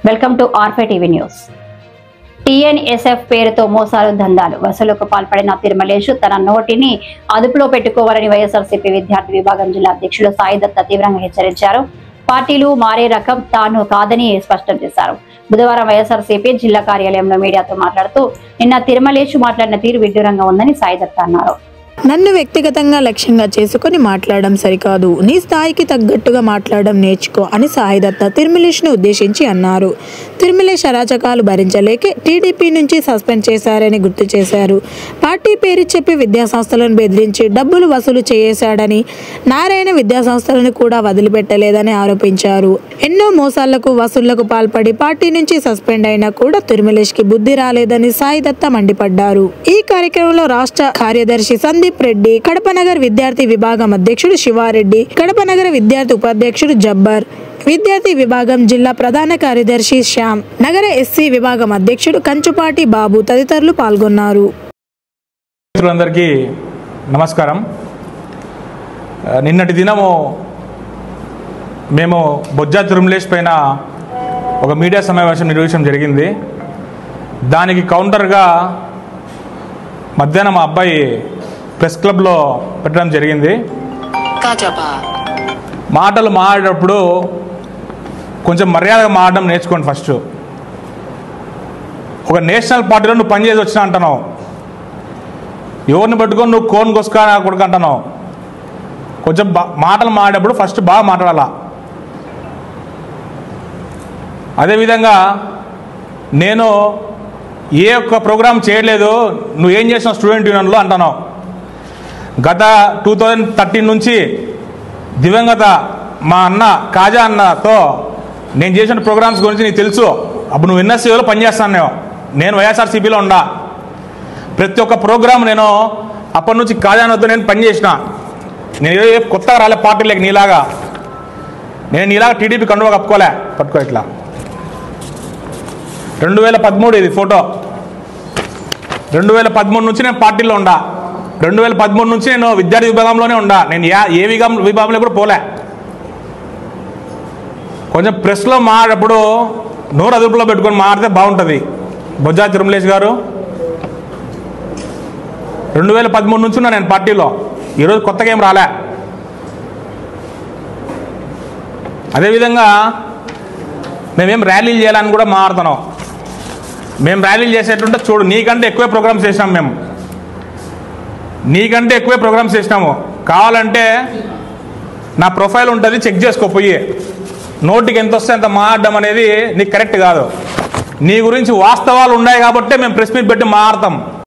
Welcome to ఆర్ఫే TV news. TNSF పేరుతో మోసాలు దందాలు వసూలుకు పాల్పడిన తిరుమలేష్ తన నోటిని అదుపులో పెట్టుకోవాలని వైఎస్ఆర్సీపీ విద్యార్థి విభాగం జిల్లా అధ్యక్షులు సాయి దత్త తీవ్రంగా హెచ్చరించారు. పార్టీలు మారే రకం తాను కాదని స్పష్టం చేశారు. బుధవారం వైఎస్ఆర్సీపీ జిల్లా కార్యాలయంలో మీడియాతో మాట్లాడుతూ నిన్న తిరుమలేష్ మాట్లాడిన తీరు విడ్డూరంగా ఉందని సాయి దత్త అన్నారు. నన్ను వ్యక్తిగతంగా లక్ష్యంగా చేసుకుని మాట్లాడడం సరికాదు, నీ స్థాయికి తగ్గట్టుగా మాట్లాడడం నేర్చుకో అని సాయి దత్త తిరుమలేష్ను ఉద్దేశించి అన్నారు. తిరుమలేష్ అరాచకాలు భరించలేకే టీడీపీ నుంచి సస్పెండ్ చేశారని గుర్తు చేశారు. పార్టీ పేరు చెప్పి విద్యాసంస్థలను బెదిరించి డబ్బులు వసూలు చేశాడని, నారాయణ విద్యాసంస్థలను కూడా వదిలిపెట్టలేదని ఆరోపించారు. ఎన్నో మోసాలకు వసూళ్లకు పాల్పడి పార్టీ నుంచి సస్పెండ్ అయినా కూడా తిరుమలేష్కి బుద్ధి రాలేదని సాయి దత్త మండిపడ్డారు. ఈ కార్యక్రమంలో రాష్ట్ర కార్యదర్శి సందీప్ రెడ్డి, కడప నగర విద్యార్థి విభాగం అధ్యక్షుడు శివారెడ్డి, కడప నగర విద్యార్థి ఉపాధ్యక్షుడు జబ్బర్, విద్యార్థి విభాగం జిల్లా ప్రధాన కార్యదర్శి శ్యామ్, నగర ఎస్సీ విభాగం అధ్యక్షుడు కంచుపాటి బాబు తదితరులు పాల్గొన్నారు. మిత్రులందరికీ నమస్కారం. నిన్నటి దినము మేము బొజ్జా తిరుమలేష్ పైన ఒక మీడియా సమావేశం నిర్వహించడం జరిగింది. దానికి కౌంటర్గా మధ్యాహ్నం మా అబ్బాయి ప్రెస్ క్లబ్లో పెట్టడం జరిగింది. మాటలు మాట్లాడేటప్పుడు కొంచెం మర్యాదగా మాట్లాడడం నేర్చుకోండి. ఫస్ట్ ఒక నేషనల్ పార్టీలో నువ్వు పనిచేసి వచ్చినా అంటున్నావు, ఎవరిని పట్టుకొని నువ్వు కోన్ కొసుకా కొడుకు అంటున్నావు. కొంచెం మాటలు మాట్లాడేటప్పుడు ఫస్ట్ బాగా మాట్లాడాలా. అదేవిధంగా నేను ఏ ఒక్క ప్రోగ్రాం చేయలేదు, నువ్వేం చేసినావు స్టూడెంట్ యూనియన్లో అంటున్నావు. గత 2013 నుంచి దివంగత మా అన్న కాజా అన్నతో నేను చేసిన ప్రోగ్రామ్స్ గురించి నీకు తెలుసు. అప్పుడు నువ్వు ఎన్ఎస్సీలో పనిచేస్తాను, నేను వైఎస్ఆర్సీపీలో ఉండా. ప్రతి ఒక్క ప్రోగ్రాం నేను అప్పటి నుంచి కాజా అన్నతో నేను పనిచేసిన. నేను ఏ కొత్తగా రాలే పార్టీలోకి నీలాగా. నేను నీలాగా టీడీపీ కండువా కప్పుకోలే. పట్టుకో ఇట్లా 2013 ఇది ఫోటో. 2013 నుంచి నేను పార్టీలో ఉండా. 2013 నుంచి నేను విద్యార్థి విభాగంలోనే ఉండా. నేను ఏ విభాగంలో కూడా పోలే. కొంచెం ప్రెస్లో మాట్లాడేటప్పుడు నోరు అదుపులో పెట్టుకొని మాట్లాడితే బాగుంటుంది. బొజ్జా తిరుమలేష్ గారు 2013 నుంచి ఉన్నా నేను పార్టీలో. ఈరోజు కొత్తగా ఏం రాలే. అదేవిధంగా మేమేం ర్యాలీలు చేయాలని కూడా మాట్లాడుతున్నాం. మేము ర్యాలీలు చేసేటుంటే చూడు, నీకంటే ఎక్కువే ప్రోగ్రామ్స్ చేసినాం. మేము నీకంటే ఎక్కువే ప్రోగ్రామ్స్ చేసినాము. కావాలంటే నా ప్రొఫైల్ ఉంటుంది, చెక్ చేసుకోపోయి. నోటికి ఎంత వస్తే అంత మాట్లాడడం అనేది నీకు కరెక్ట్ కాదు. నీ గురించి వాస్తవాలు ఉన్నాయి కాబట్టే మేము ప్రెస్ మీట్ పెట్టి మాట్లాడతాం.